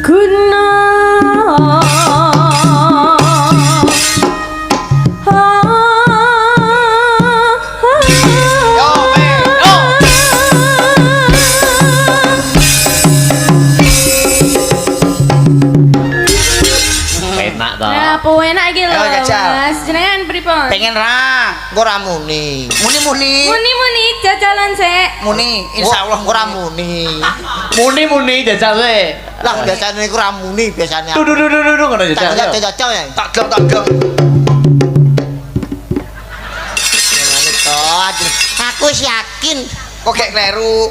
guna apa enak iki lho Mas jenengan pripun pengen ra engko ra muni jajalan sik muni insyaallah engko ra muni jajal sik lah biasane iku ra muni biasane duh ngono jajal jajal ya tak gelem aku wis yakin kok gek kleru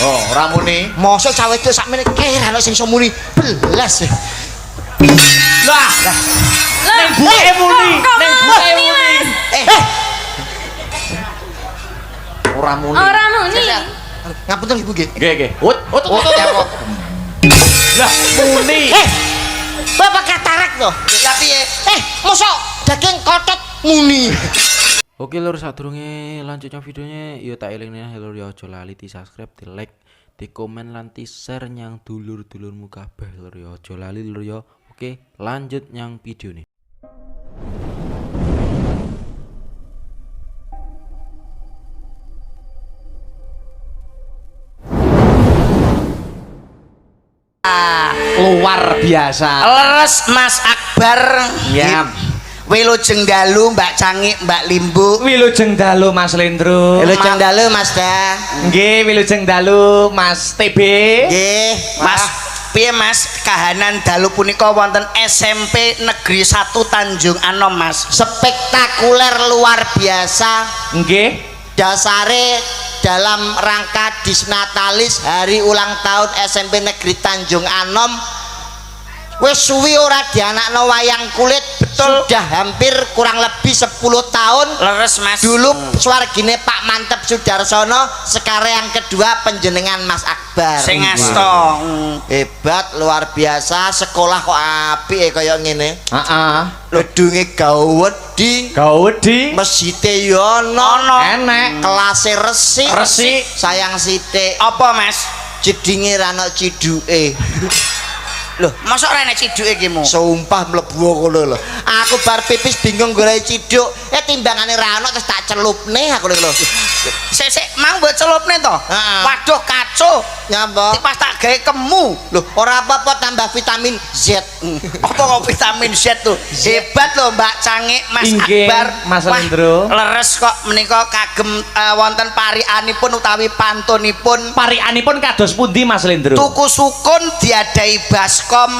oh ora muni mosok cawe itu sakmene kira ana sing iso muni belas lah ning buke muni ora muni ngapunten ibu nggih nggih ut ya kok lah muni bapak katarak to ya piye mosok daging kotot muni. Oke lur, sadurunge lanjutnya videonya yo tak elingne lur yo aja lali di subscribe, di like, di komen lan di share nyang dulur-dulurmu kabeh lur yo aja lali lur yo. Oke, lanjut nyang video nih. Luar biasa. Leres Mas Akbar. Ya. Wilujeng dalu Mbak Cangik, Mbak Limbu. Wilujeng dalu Mas Lendro. Wilujeng dalu Mas Da. Nggih, wilujeng dalu Mas TB. Nggih, Mas. Piye Mas, kahanan dalu punika wonten SMP Negeri 1 Tanjung Anom Mas. Spektakuler luar biasa. Nggih. Dasare dalam rangka disnatalis hari ulang tahun SMP Negeri Tanjung Anom. Wis suwi ora dianakno wayang kulit. Betul. Sudah hampir kurang lebih 10 tahun. Leres Mas. Dulu swargine Pak Mantep Sudarsono, sekarang yang kedua penjenengan Mas Akbar. Sing asta. Hebat luar biasa, sekolah kok apik kaya ngene. Heeh. Ledunge gawedi. Mesjide yo ono. Enek. Kelase resik. Sayang sithik. Apa Mas? Jedinge ra ono ciduke. Loh, mosok ora enek ciduke iki mu? Sumpah mlebu ngono lho. Aku bar pipis bingung golek ciduk. Timbangane ra ono terus tak celupne aku lho. Sik mang mbok celupne to? Waduh kacau. Nyapa? Pas tak gawe kemu. Loh, ora apa-apa tambah vitamin Z. Apa kok vitamin Z tuh? Hebat lho Mbak Cangik, Mas Akbar. Mas Lendro. Leres kok menika kagem wonten parianipun utawi pantunipun. Parianipun kados pundi Mas Lendro? Tuku sukun diadai baskom.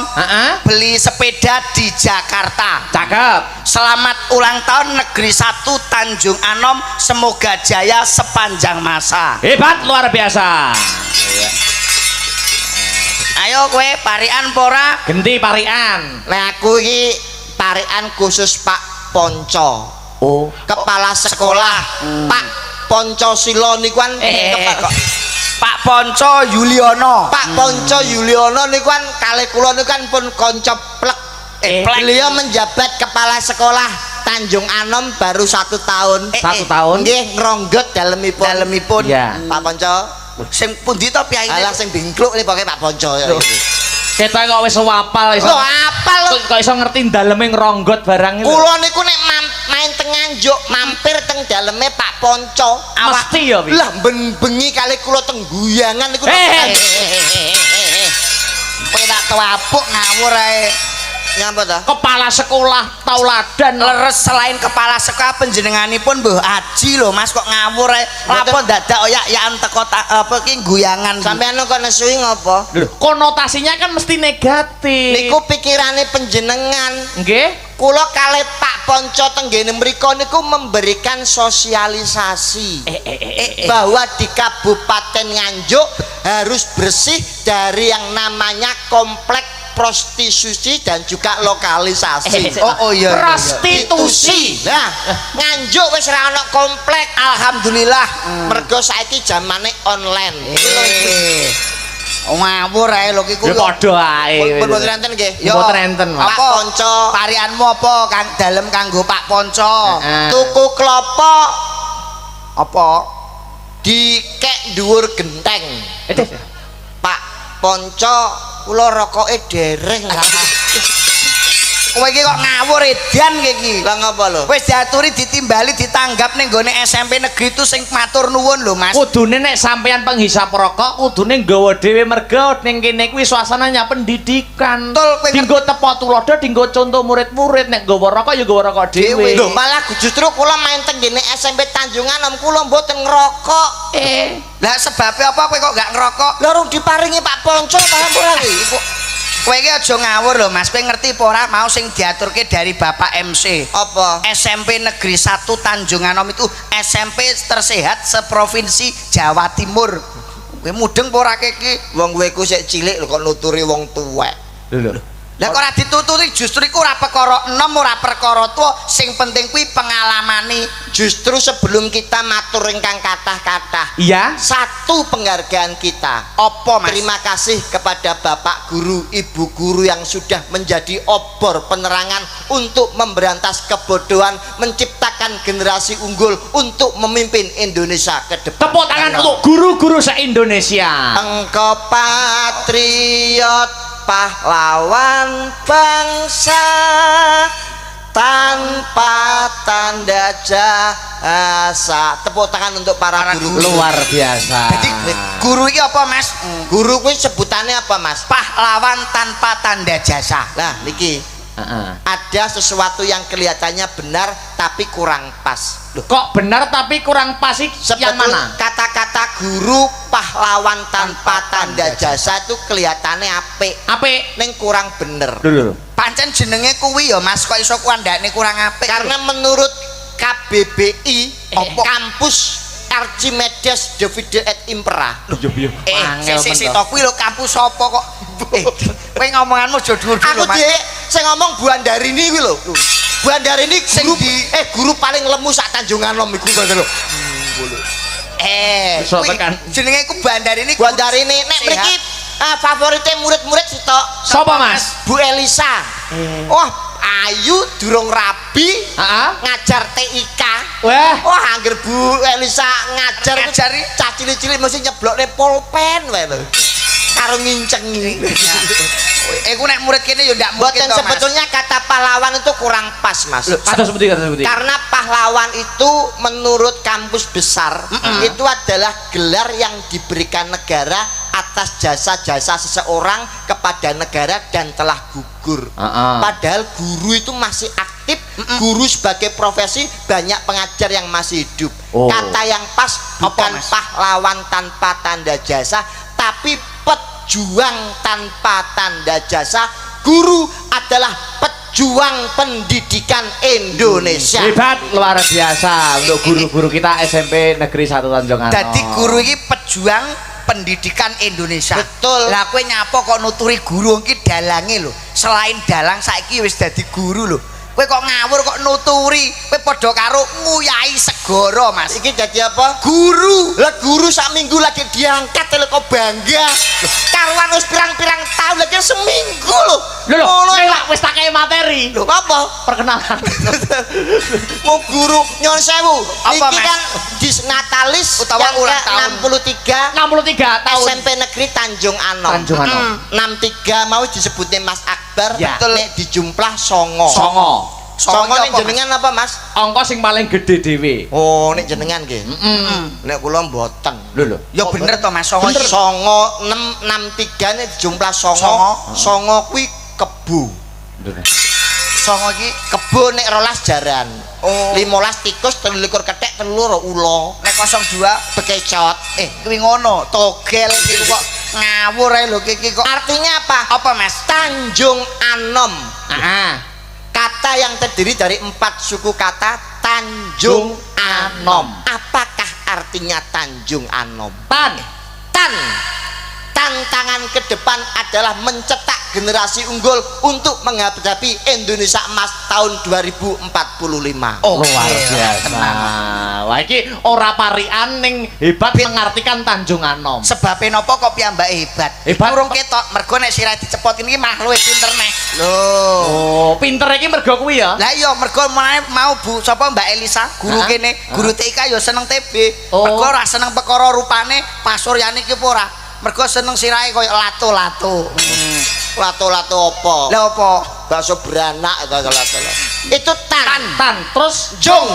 Beli sepeda di Jakarta. Cakep. Selamat ulang tahun Negeri 1 Tanjung Anom, semoga jaya sepanjang masa. Hebat luar biasa. Ayo kowe parian pora? Genti parian. Nah aku iki parian khusus Pak Ponco. Oh, kepala sekolah. Pak Ponco Silo niku kan Pak Ponco Yuliono. Pak Ponco Yuliono niku kan kalih kula niku kan pun kanca plek. Beliau menjabat kepala sekolah Tanjung Anom baru 1 tahun. 1 tahun. Nggih ngronggot dalemipun. Ya. Pak Ponco. Sing pundi to piyai? Alah sing bingkluk iki pokoke Pak Ponco ya. Ketok kok wis apal iso. Lho apal kok iso ngerti daleme ngronggot barang iki. Kula niku nek main teng Nganjuk mampir teng daleme Pak Ponco. Mesti ya piye? Lah bengi kali kula teng guyangan niku. Kowe tak tewapuk ngawur ae. Nyapa ta? Kepala sekolah tauladan. Leres selain kepala sekolah penjenenganipun Mbah Aji lho Mas kok ngawur ae. Lapo dadak oyak-yakan teko apa iki guyangan. Sampeyan kok nesui ngopo? Konotasinya kan mesti negatif. Niku pikirane penjenengan. Nggih. Kula kalih Pak Ponco tenggene mriku niku memberikan sosialisasi bahwa di Kabupaten Nganjuk harus bersih dari yang namanya komplek prostitusi dan juga lokalisasi. Oh iya. Prostitusi. Nah, Nganjuk wis ora ana komplek, alhamdulillah. Mergo saiki zamane online. Ngawur ae lho iki kuwi. Ya padha ae. Pun mboten enten nggih. Ya mboten enten. Pak Ponco, parianmu apa Kang dalem kanggo Pak Ponco? Tuku klopo apa? Dikek dhuwur genteng. Pak Ponco kula rokoke dereng. Kowe iki kok ngawur edan kowe iki. Lah ngapa lho? Wis diaturi ditimbali ditanggap ning gone SMP negeri itu sing matur nuwun lho Mas. Kudune nek sampeyan penghisap rokok kudune nggawa dhewe merga ning kene kuwi suasananya pendidikan. Dinggo tepo tulodo dinggo contoh murid-murid nek nggawa rokok ya nggawa rokok dhewe. Lho malah justru kula main teng gene SMP Tanjungan om kula mboten ngerokok. Lah sebabnya apa kowe kok gak ngerokok? Lah rung diparingi Pak Ponco paham ora kuwi? Kowe iki aja ngawur lho Mas, kowe ngerti apa ora mau sing diaturke dari Bapak MC. Apa? SMP Negeri 1 Tanjunganom itu SMP tersehat seprovinsi Jawa Timur. Kowe mudeng apa ora iki? Wong kowe ku sik cilik lho kok nuturi wong tuwek. Lho. Lah kok ora ditututi justru iku ora perkara enom ora perkara tuwa, sing penting kuwi pengalamane. Justru sebelum kita matur ingkang kathah-kathah. Iya. Satu penghargaan kita. Apa Mas? Terima kasih kepada Bapak Guru, Ibu Guru yang sudah menjadi obor penerangan untuk memberantas kebodohan, menciptakan generasi unggul untuk memimpin Indonesia ke depan. Tepuk tangan untuk guru-guru se-Indonesia. Engkau patriot pahlawan bangsa tanpa tanda jasa. Tepuk tangan untuk para guru. Luar biasa. Jadi guru ini apa Mas? Guru ini sebutannya apa Mas? Pahlawan tanpa tanda jasa. Nah niki ada sesuatu yang kelihatannya benar tapi kurang pas. Loh, kok benar tapi kurang pas sih? Yang mana? Kata-kata guru pahlawan tanpa tanda jasa itu kelihatannya apik. Apik ning kurang bener. Pancen jenenge kuwi ya Mas kok iso kuandane kurang apik. Karena menurut KBBI kampus Archimedes Davide et Impera. Sik to kuwi lho kampus sapa kok? Kowe ngomonganmu aja dhuwur-dhuwur Mas. Aku Dik sing ngomong Bu Andarini kuwi lho. Bu Andarini guru guru paling lemu sak Tanjunganom iku lho. Jenenge iku Bu Andarini. Bu Andarini nek mriki favorite murid-murid sitok. Sapa Mas? Bu Elisa. Wah, ayu durung rabi, ngajar TIK. Wah, angger Bu Elisa ngajar cah cilik-cilik mesti nyeblokne pulpen wae lho. Karo ngincengi. Iku nek murid kene ya ndak mungkin to. Sebetulnya kata pahlawan itu kurang pas Mas. Kata seperti. Karena pahlawan itu menurut kampus besar itu adalah gelar yang diberikan negara atas jasa-jasa seseorang kepada negara dan telah gugur. Padahal guru itu masih aktif, guru sebagai profesi banyak pengajar yang masih hidup. Kata yang pas bukan pahlawan tanpa tanda jasa, tapi pejuang tanpa tanda jasa. Guru adalah pejuang pendidikan Indonesia. Hebat, luar biasa untuk guru-guru kita SMP Negeri 1 Tanjunganom. Jadi guru ini pejuang pendidikan Indonesia. Betul. Lah kowe nyapa kok nuturi guru iki dalange lho. Selain dalang saiki wis dadi guru lho. Kowe kok ngawur kok nuturi. Kowe padha karo nguyai segara Mas. Iki dadi apa? Guru. Lah guru sak minggu lagi diangkat lho kok bangga. Karuan wis pirang-pirang tahun lagi seminggu lho. Lho, lek wis tak kei materi. Lho apa? Perkenalan. Mau guru nyon sewu. Iki kan disnatalis utawa ulang tahun 63 tahun SMP Negeri Tanjunganom. 63 mau disebutnya Mas Akbar. Betul nek dijumlah songo. Songo nek jenengan apa Mas? Angka sing paling gede dhewe. Oh, nek jenengan nggih. Nek kula mboten. Lho. Ya bener to Mas, songo 63 nek dijumlah songo. Songo kuwi kebo. Songo iki kebo nek 12 jaran. 15 tikus, 23 kethek, 3 ula. Nek 02 bekecot. Kuwi ngono, togel iki kok ngawur ae lho iki kok. Artinya apa? Apa Mas? Tanjung Anom. Kata yang terdiri dari 4 suku kata Tanjung Anom. Apakah artinya Tanjung Anom? Tantangan ke depan adalah mencetak generasi unggul untuk menghadapi Indonesia Emas tahun 2045. Luar biasa. Wah iki ora parian ning hebat mengartikan Tanjunganom. Sebabe napa kok piyambak hebat? Urung ketok mergo nek sirah dicepot iki mah luwih pinter neh. Lho, pinter iki mergo kuwi ya. Lah iya mergo mau Bu sapa Mbak Elisa, guru kene, guru TIK ya seneng TB. Mergo ora seneng perkara rupane pasuryane iki apa ora. Mergo seneng sirahe koyo lato-lato. Lato-lato apa? Lah apa? Bakso beranak atau lato. Itu tan. Terus Jung.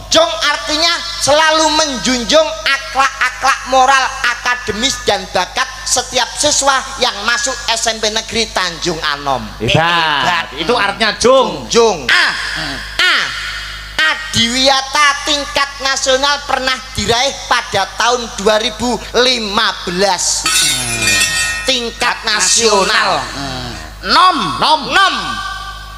Jung artinya selalu menjunjung akhlak-akhlak moral akademis dan bakat setiap siswa yang masuk SMP Negeri Tanjung Anom. Hebat. Itu artinya Jung. Adiwiyata tingkat nasional pernah diraih pada tahun 2015. Tingkat nasional. Nom.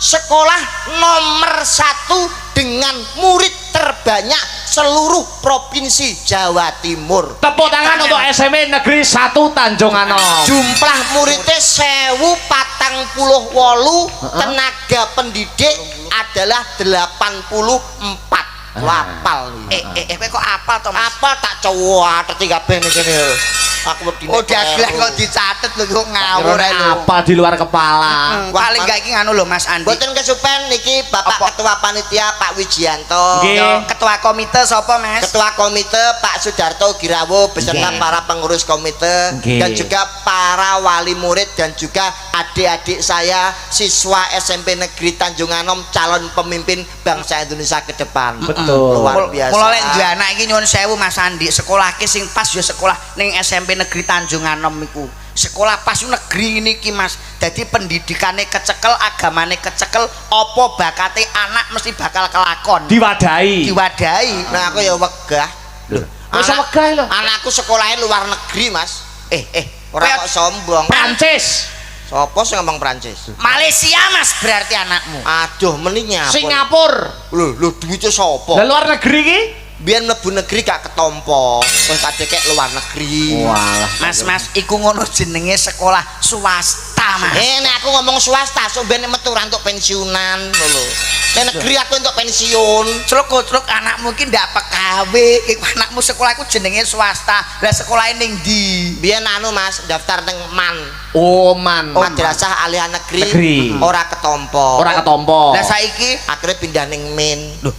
Sekolah nomor 1 dengan murid terbanyak seluruh provinsi Jawa Timur. Tepuk tangan untuk SMP Negeri 1 Tanjung Anom. Jumlah muridnya 1048, tenaga pendidik adalah 84. Wapal. Kowe kok apal to, Mas? Apal tak cowok terus kabeh ning kene lho. Aku wedi. Oh, dagelan kok dicatet lho kok ngawur ae lho. Apa di luar kepala? Paling gak iki nganu lho Mas Andi. Mboten kesupen niki Bapak Ketua Panitia Pak Wijianto. Nggih. Ketua komite sapa, Mas? Ketua komite Pak Sudarto Girawo beserta para pengurus komite dan juga para wali murid dan juga adik-adik saya siswa SMP Negeri Tanjung Anom calon pemimpin bangsa Indonesia ke depan. Betul. Luar biasa. Mula lek duwe anak iki nyuwun sewu Mas Andi, sekolahke sing pas ya sekolah ning SMP Negeri Tanjung Anom iku. Sekolah pas negeri ini ki Mas. Dadi pendidikane kecekel, agamane kecekel, apa bakate anak mesti bakal kelakon. Diwadahi. Nah aku ya wegah. Lho, masa wegah lho? Anakku sekolahnya luar negeri, Mas. Ora kok sombong. Prancis. Sopo sing ngomong Prancis? Malaysia Mas berarti anakmu. Aduh, meninya. Singapura. Lho duwite sapa? Lah luar negeri ki? Biyen mlebu negeri gak ketompo. Wis tak dekek luar negeri. Walah. Mas, iku ngono jenenge sekolah swasta, Mas. Nek aku ngomong swasta, sok ben metu untuk pensiunan lho. Nek negeri aku untuk pensiun. Truk anakmu ki ndak PKW, iku anakmu sekolah iku jenenge swasta. Lah sekolahe ning ndi? Biyen anu Mas, daftar nang MAN. Oh, man. Madrasah Aliyah Negeri. Ora ketompo. Lah saiki akhirnya pindah ning MIN. Lho.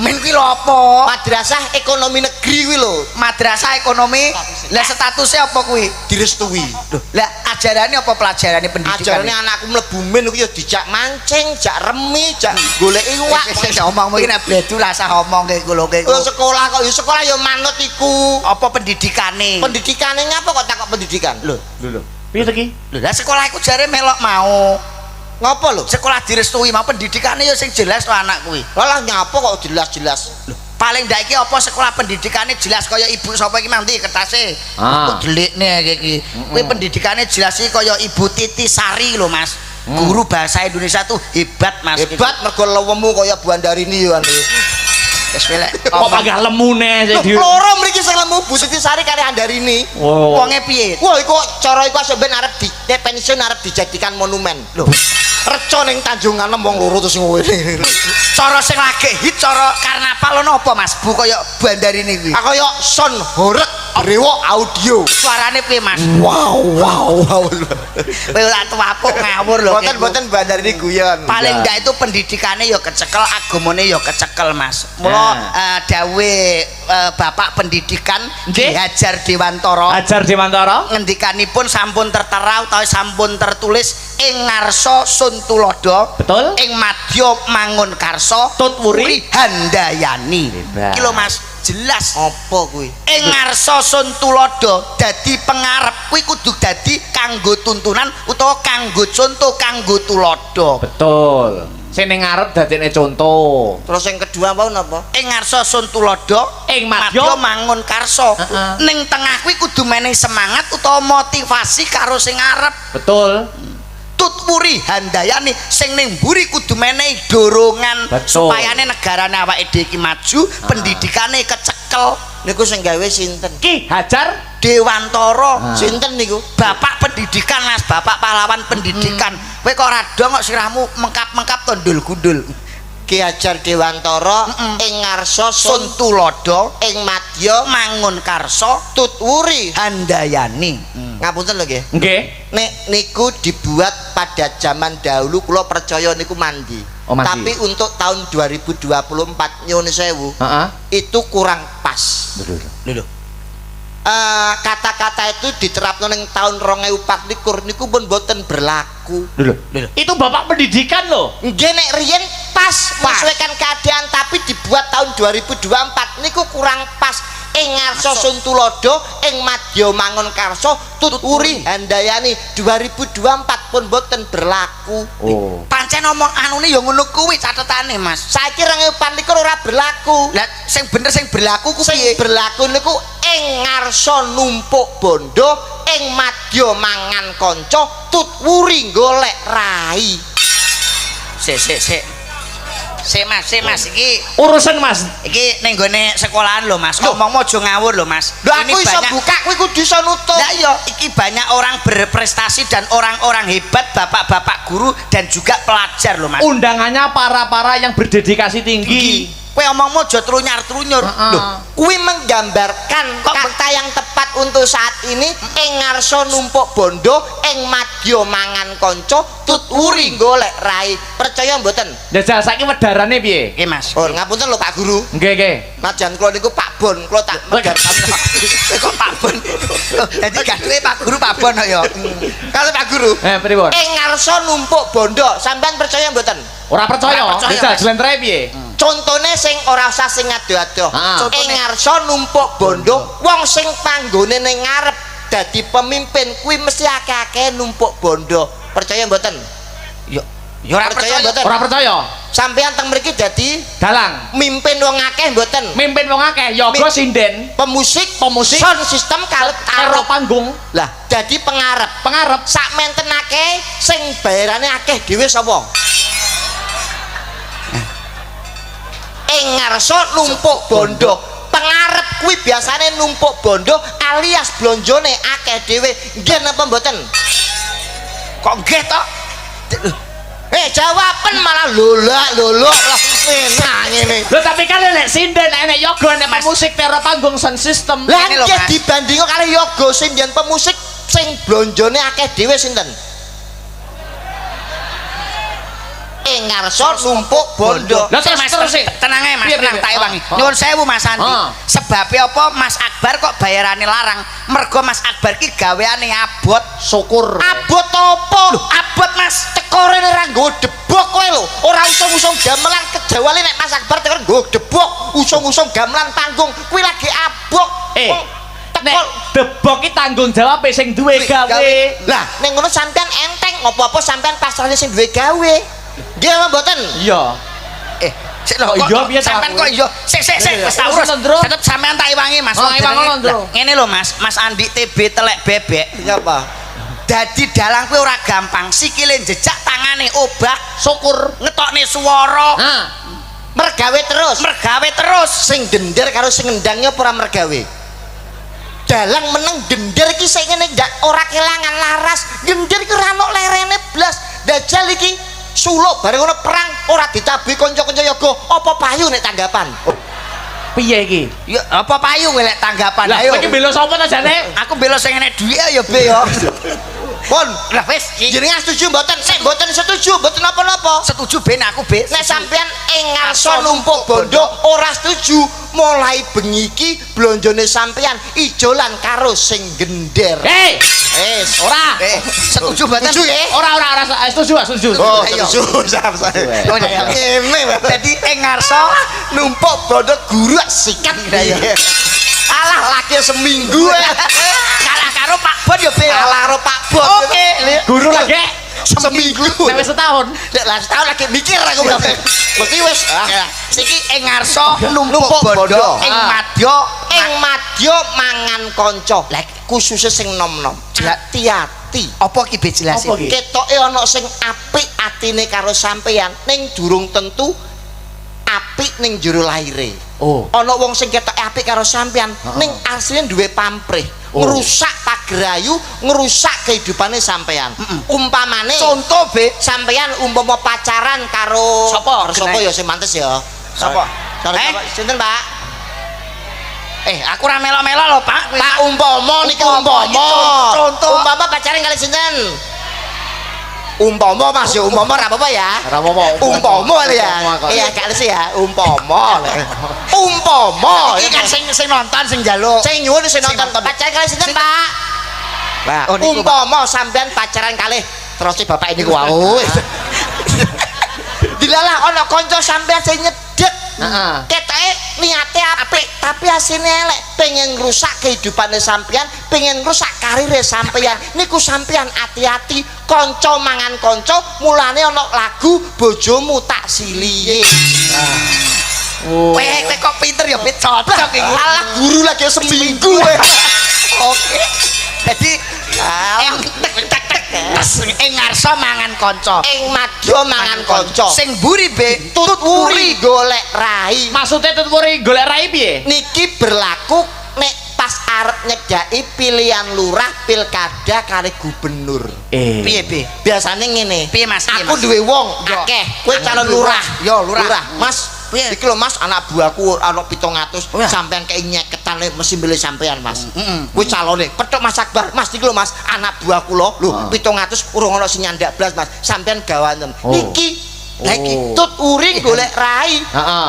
men kuwi lho apa? Madrasah Ekonomi Negeri kuwi lho. Madrasah ekonomi. Lah statusnya apa kuwi? Direstui. Lah ajarane apa pelajarane pendidikan? Ajarane anakku mlebu min kuwi ya dijak mancing, jak remi, jak goleki iwak. Wis omongmu iki nek bledu lah sah omong kek lho kek. Sekolah kok ya sekolah ya manut iku. Apa pendidikane? Pendidikane ngapa kok takok pendidikan? Lho. Piye to ki? Lho lah sekolah iku jare melok mau. Ngapa lho? Sekolah direstui mau pendidikane ya sing jelas to anak kuwi. Lah nyapa kok jelas-jelas. Lho, paling ndak iki apa sekolah pendidikane jelas kaya ibu sapa iki mang ndi kertase. Kok delikne iki. Kuwi pendidikane jelas iki kaya Ibu Titi Sari lho Mas. Guru bahasa Indonesia tuh hebat Mas. Hebat mergo lewemu kaya Bu Andarini yo anu. Wis welek. Kok panggah lemune sing di. Loro mriki sing lemu Bu Titi Sari kare Andarini. Wonge piye? Wah iku cara iku sampean arep di pensiun arep dijadikan monumen. Lho. Reca ning Tanjung Anom wong loro terus ngene. Cara sing lagi hit cara karnaval ono apa Mas? Bu kaya Bandarini kuwi. Kaya son horek brewo audio. Suarane piye Mas? Wow. Kowe ora tuwapuk ngawur lho. Boten Bandarini guyon. Paling ndak itu pendidikannya ya kecekel, agamane ya kecekel Mas. Mula dawe Bapak Pendidikan Ki Hajar Dewantara. Hajar Dewantara Ngendikanipun sampun tertera utawa sampun tertulis ing ngarsa Sun Tulodo. Betul. Ing madya mangun karsa Tutwuri Handayani. Iki lho Mas, jelas. Apa kuwi? Ing ngarsa Sun Tulodo dadi pengarep kuwi kudu dadi kanggo tuntunan utawa kanggo contoh kanggo tulodo. Betul. Sing ning ngarep dadine contoh. Terus yang kedua mau napa? Ing ngarsa Sun Tulodo Ing madya mangun karsa. Ning tengah kuwi kudu menehi semangat utawa motivasi karo sing ngarep. Betul. Tutwuri Handayani sing ning mburi kudu menehi dorongan Betul. supayane negarane awake dhewe iki maju, pendidikane kecekel. Niku sing gawe sinten? Ki Hajar Dewantara. Sinten niku? Bapak pendidikan Mas, Bapak pahlawan pendidikan. Kowe kok rada kok sirahmu mengkap-mengkap tondul gundul. Ki Hajar Dewantara ing ngarsa Sun Tulodo ing madya mangun karsa Tutwuri Handayani. ngapunten lho nggih. Nggih. Nek niku dibuat pada zaman dahulu kula percaya niku mandi. Oh, mandi. Tapi untuk tahun 2024 nyuwun sewu Heeh. itu kurang pas. Betul. Lho. kata-kata itu diterapkan ning tahun 2024 niku pun boten berlaku. Itu Bapak pendidikan loh. Nggih nek riyen pas menyesuaikan keadaan tapi dibuat tahun 2024 niku kurang pas. Ing ngarsa sun tulodo ing madya mangun karso tuturi handayani 2024 pun boten berlaku. Pancen ngomong anune ya ngono kuwi catetane Mas. Saiki 2024 ora berlaku. Lah sing bener sing berlaku ku Sing piye? berlaku niku ing ngarsa numpuk bondo ing madya mangan kanca tuturi golek rai. Sik Mas iki Urusan Mas. iki ning gone sekolahan lho Mas. Ngomong aja ngawur lho Mas. Lho aku iso buka kuwi kudu iso nutup. Lah iya, iki banyak orang berprestasi dan orang-orang hebat, bapak-bapak guru dan juga pelajar loh Mas. Undangannya para yang berdedikasi tinggi. Kowe omongmu aja trunyar-trunyur. Loh, kuwi menggambarkan kata yang tepat untuk saat ini ing ngarsa numpuk bondo ing madya mangan kanca tuturi golek rai. Percaya mboten? Jajal saiki wedarane piye? Nggih Mas. Oh, ngapunten lho Pak Guru. Nggih nggih. Najan kula niku Pak Bon, kula tak medar Kok Pak Bon. Dadi gaduhe Pak Guru Pak Bon ya. Kalau Pak Guru. Pripun? Ing ngarsa numpuk bondo, sampean percaya mboten? Ora percaya. Ora percaya, Jajal Mas. jlentreh piye? Contone sing ora usah sing ado-ado. Heeh. Ing ngarsa numpuk bondo, wong sing panggone ning ngarep dadi pemimpin kuwi mesti akeh-akeh numpuk bondo. Percaya mboten? Ya ora Percaya mboten? Ora percaya. Sampeyan teng mriki dadi Dalang. mimpin wong akeh mboten? Mimpin wong akeh, yoga sinden, Pemusik, Pemusik. sound system kalut karo karo panggung, lah dadi pengarep. pengarep. Sak menten akeh sing bayarane akeh dhewe sapa? Ing ngarsa numpuk bondo. Pengarep kuwi biasane numpuk bondo alias blonjone akeh dhewe. Nggih napa mboten? Kok nggih to? Jawaban malah lolak lah enak ngene. Lho tapi kan nek sinden, nek yoga, nek musik karo panggung sound system. Lah Ini lho, nggih Mas. dibandingno karo yoga sinden pemusik sing blonjone akeh dhewe sinten? Ing ngarsa numpuk bondo. Lah terus sih. Tenang ae Mas, Piye, tenang piye? tak ewangi. Oh. Nyuwun sewu Mas Andi. Oh. Sebabe apa Mas Akbar kok bayarane larang? Mergo Mas Akbar ki gaweane abot. Syukur. Abot apa? Loh, abot Mas. Teko rene ra nggo debok kowe lho. Ora usung-usung gamelan kejawale nek Mas Akbar teko nggo debok, usung-usung gamelan panggung. Kuwi lagi abok. Wong Nek teko debok ki tanggung jawab sing duwe gawe. Lah, ning ngono sampean enteng apa-apa sampean pasrahne sing duwe gawe. Nggih apa mboten? Iya. Sik lho, Oh, iya, piye sampean tak? kok iya. Sik Iya. wis tak Urus, urus. Ndro. Tetep sampean tak iwangi Mas. Oh, iwangi, Ndro. Lah, ngene lho Mas, Mas Andi TB telek bebek. Ngapa? Dadi dalang kuwi ora gampang. Sikile jejak, tangane obah, Syukur. ngetokne swara. Nah, Mergawe terus. Mergawe terus. Sing dender karo sing ngendangnya ora mergawe. Dalang meneng dender iki sing ngene ndak ora kelangan laras. Dender ki ora ono lerene blas. Dajal iki suluk bareng ono perang ora ditabi kanca-kanca yoga. Apa payu nek tanggapan? piye iki? Ya apa payu kowe lek tanggapan. Lah, Ayo. kowe iki bela sapa ta jane? Aku bela sing enek dhuwit ya be ya. Pun, Lah wis, jenengan setuju mboten? Nek mboten setuju, mboten napa-napa. setuju ben aku be. Nek sampean ing ngarsa numpuk bondo ora setuju, mulai bengi iki blonjone sampean ijolan karo sing gender. Hei, Wis, ora. Setuju mboten? Setuju ya? Ora setuju, setuju. Oh, Ayo. setuju sampean. Oh, iya. Ngene. Dadi ing ngarsa numpuk bondo guru sikat. Alah laki seminggu kalah karo Pak Bon ya be ya. Alah karo Pak Bon. Oke. Guru lagi seminggu. nek wis setahun. Lek lah setahun lagi mikir aku berarti. Berarti wis Siki ing ngarsa numpuk Numpuk bondo bondo. ing madya ing madya mangan kanca. Lah khususnya sing nom-nom. Hati-hati. apa ki be jelasin. Apa ki? Ketoke ana sing apik atine karo sampeyan ning durung tentu apik ning jero laire. Oh. Ana wong sing ketoke apik karo sampeyan ning asline duwe pamrih. Oh. Ngerusak pagrayu, ngerusak kehidupane sampeyan. Umpamane Contoh be sampeyan umpama pacaran karo Sapa? Sapa ya sing mantes ya? Sapa? Sinten, Pak? Aku ora melo-melo lho, Pak. Pak umpama niki Umpama, umpama. contoh. Umpama pacaran kali sinten? Umpama Mas ya, umpama ora apa-apa ya. Ora apa-apa. Umpama ya. Iya, gak sih ya, umpama. Umpama. Iki kan sing nonton sing njaluk. Sing nyuwun sing nonton pacaran kali sinten, Pak? Nah, umpama sampean pacaran kalih terus si bapak ini ku wau. Dilalah ana kanca sampean sing nyedek. Heeh. Ketoke niate apik, tapi asine elek, pengen ngrusak kehidupane sampean, pengen ngrusak karire sampean. Niku sampean ati-ati, kanca mangan kanca, mulane ana lagu bojomu tak silihe. Kowe kok pinter ya, Pit. Cocok iki. Alah guru lagi seminggu. Oke. Jadi ing ngarsa mangan kanca. Ing madya mangan kanca. Sing mburi be tuturi golek rai. Maksudnya tuturi golek rai piye? Niki berlaku nek pas arep nyedaki pilihan lurah pilkada kali gubernur. Piye be? Biasane ngene. Piye Mas? Aku duwe wong akeh, kowe calon lurah. Yo lurah. Mas, iki lho Mas, anak buahku ana 700, sampean kei nyeketan mesti milih sampean Mas. Kowe calone, petuk Mas Akbar. Mas iki lho Mas, anak buahku lho 700 urung ana sing nyandak blas Mas. Sampean gawanen. Niki lagi tut uring golek rai.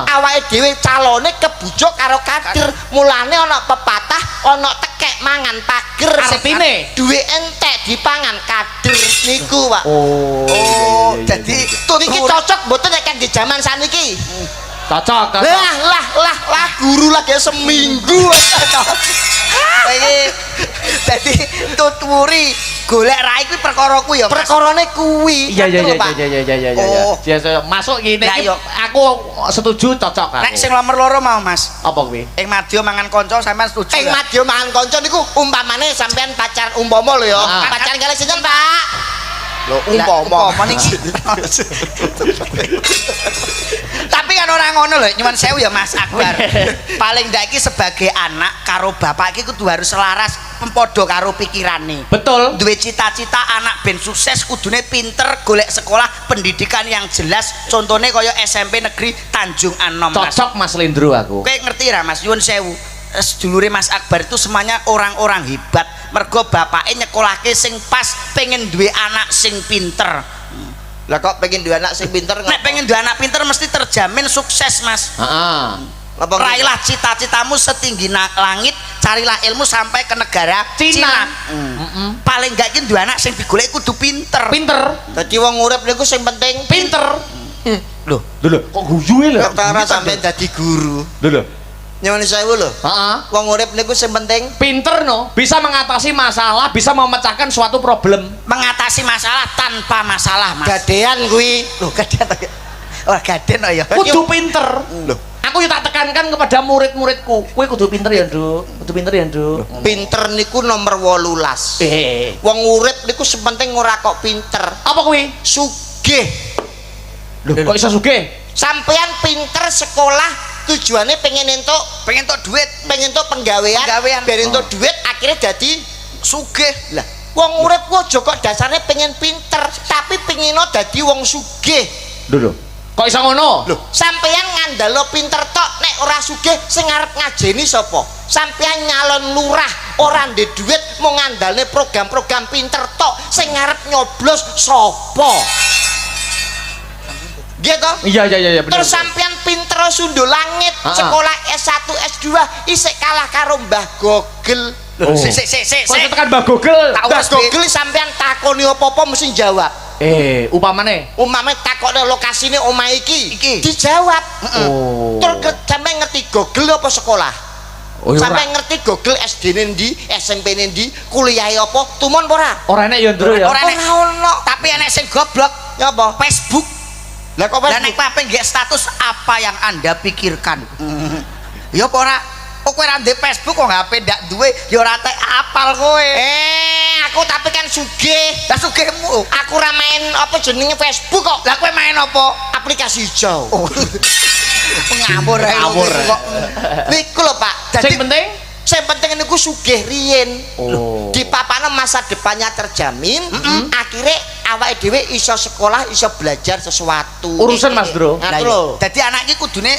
Awake dhewe calone kebujuk karo kader. Mulane ana pepatah, ana tekek mangan pager. Artine duwe entek dipangan kader niku, Pak. Dadi niki cocok mboten nek di jaman saniki. Cocok. Lah guru lagi seminggu. Iki dadi tuturi golek rai kuwi perkara ku ya. Perkarane kuwi. Iya. Masuk gini aku setuju cocok aku. Nek sing nomor loro mau Mas. Apa kuwi? Ing madya mangan kanca sampean setuju. Ing madya mangan kanca niku umpamane sampean pacar umpama lho ya. Pacaran kali sinten, Pak? Lho umpama niki. Tapi kan orang ngono lho, nyuwun sewu ya Mas Akbar. Paling ndak iki sebagai anak karo bapak iki kudu harus selaras padha karo pikirane. Betul. Duwe cita-cita anak ben sukses kudune pinter, golek sekolah pendidikan yang jelas. Contohnya kaya SMP Negeri Tanjung Anom. Cocok Mas Lindro aku. Kowe ngerti ra Mas, nyuwun sewu. Sedulure Mas Akbar itu semuanya orang-orang hebat. Mergo bapake nyekolahke sing pas, pengen duwe anak sing pinter. Lah kok pengen duwe anak sing pinter? Nek pengen duwe anak pinter mesti terjamin sukses Mas. Raihlah cita-citamu setinggi langit, carilah ilmu sampai ke negara Cina. Paling gak iki duwe anak sing digoleki kudu pinter. Dadi wong urip niku sing penting pinter. Lho kok guyu lho. Kok sampean dadi guru. Lho. Nyuwun sewu lho. Wong urip niku sing penting pinter no, bisa mengatasi masalah, bisa memecahkan suatu problem. Mengatasi masalah tanpa masalah, Mas. Gadean kuwi. Lho, gadean to ya. Wah, gaden to ya. Kudu pinter. Lho, aku yo tak tekankan kepada murid-muridku, kowe kudu pinter ya, Nduk. Kudu pinter ya, Nduk. Pinter niku nomor 18. Wong urip niku sing penting ora kok pinter. Apa kuwi? Sugih. Lho, kok iso sugih? Sampean pinter sekolah tujuannya pengen entuk duit, pengen entuk penggawean, biar entuk duit akhirnya jadi sugih. Lah, wong urip ku aja kok dasarnya pengen pinter, tapi pengino dadi wong sugih. Lho. Kok iso ngono? Lho, sampeyan ngandalo pinter tok nek ora sugih sing arep ngajeni sapa? Sampeyan nyalon lurah, ora ndek duit mau ngandalne program-program pinter tok, sing arep nyoblos sapa? Gitu? Iya bener. Terus sampean pinter sundo langit, sekolah S1 S2 isik kalah karo Mbah Gogel. Sik. Kok tekan Mbah Gogel? Mbah Gogel sampean takoni apa-apa mesti jawab. Upamane takokne lokasine omah iki. Dijawab. Terus sampean ngerti Gogel apa sekolah? Sampai ngerti Google SD nendi, SMP nendi, kuliahe apa, tumon ora? Ora enek ya, Ndro ya. Ora ono, tapi enek sing goblok. Ya apa? Facebook. Lah kok Facebook? Lah nek pape nggih status apa yang Anda pikirkan? Ya apa ora? Kok kowe ora ndek Facebook kok HP ndak duwe, ya ora tek apal kowe. Aku tapi kan sugih. Lah sugihmu. Aku ora main apa jenenge Facebook kok. Lah kowe main apa? Aplikasi hijau. Ngawur kok. Niku lho Pak. Sing penting niku sugih riyin. Di papane masa depannya terjamin, akhirnya awake dhewe iso sekolah, iso belajar sesuatu. Urusan Mas Bro. Dadi anak iki kudune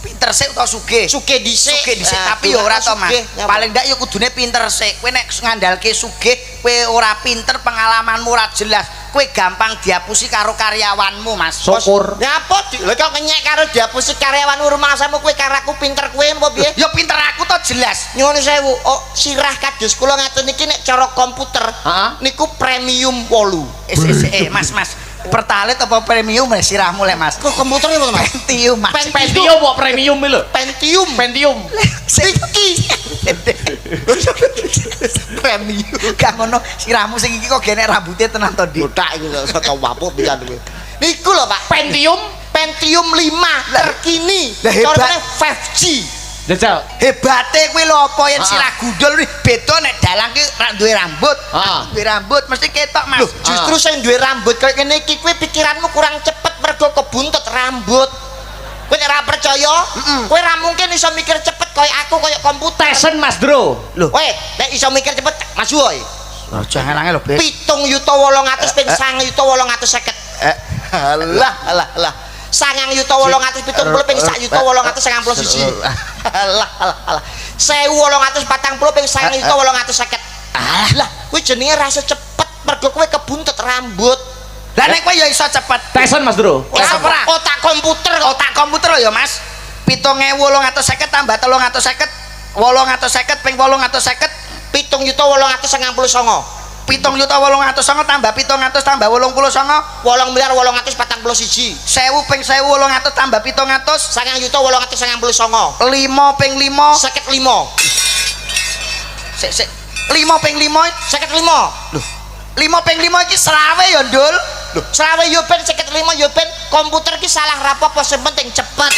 pinter sik utawa sugih? Sugih dhisik. Sugih dhisik tapi ya ora to, Mas. Paling ndak ya kudune pinter sik. Kowe nek ngandalke sugih, kowe ora pinter, pengalamanmu ora jelas. Kowe gampang diapusi karo karyawanmu, Mas. Syukur. Nyapa lho kok ngenyek karo diapusi karyawanmu rumah samu kowe karo aku pinter kowe apa piye? Ya pinter aku to jelas. Nyuwun sewu. Oh, sirah kados kula ngaten iki nek cara komputer niku premium 8. Mas. Pertalit apa premium sirahmu lek Mas? Kok komputer apa Mas? Pentium, Mas. Pentium kok premium iki lho. Pentium. Iki. Premium. Gak ngono, sirahmu sing iki kok gene rambutnya tenan to, Dik. Botak iki lho saka wapuh pisan kowe. Niku lho Pak, Pentium 5 terkini. Carane 5G. Jajal. Hebate kuwi lho apa yen sirah gundul beda nek dalang ki ra duwe rambut. Duwe rambut mesti ketok, Mas. Loh, justru sing duwe rambut kaya ngene iki kuwi pikiranmu kurang cepet mergo kebuntut rambut. Kowe nek ora percaya, kowe ra mungkin iso mikir cepet kaya aku kaya komputer. Tesen Mas Bro. Lho, kowe nek iso mikir cepet maju wae. Jangan angel lho, Beb. 7.800 ping 9.850. Alah. 9.870 ping 1.891. Alah. 1.840 ping 9.850. Alah, kuwi jenenge rasa cepet mergo kowe kebuntut rambut. Lah nek kowe ya iso cepet. Tesen Mas Bro. Otak komputer Ya, Mas. 7.850 tambah 350. 850 ping 850. 7.899. 7.809 tambah 700 tambah 89. 8.841. 1000 ping 1800 tambah 700. 9.899. 5 ping 5 55. Sik 5 ping 5 55. Loh 5 ping 5 iki selawe ya Ndul. Loh, selawe yo ben 55 yo ben komputer ki salah rapopo sing penting cepet.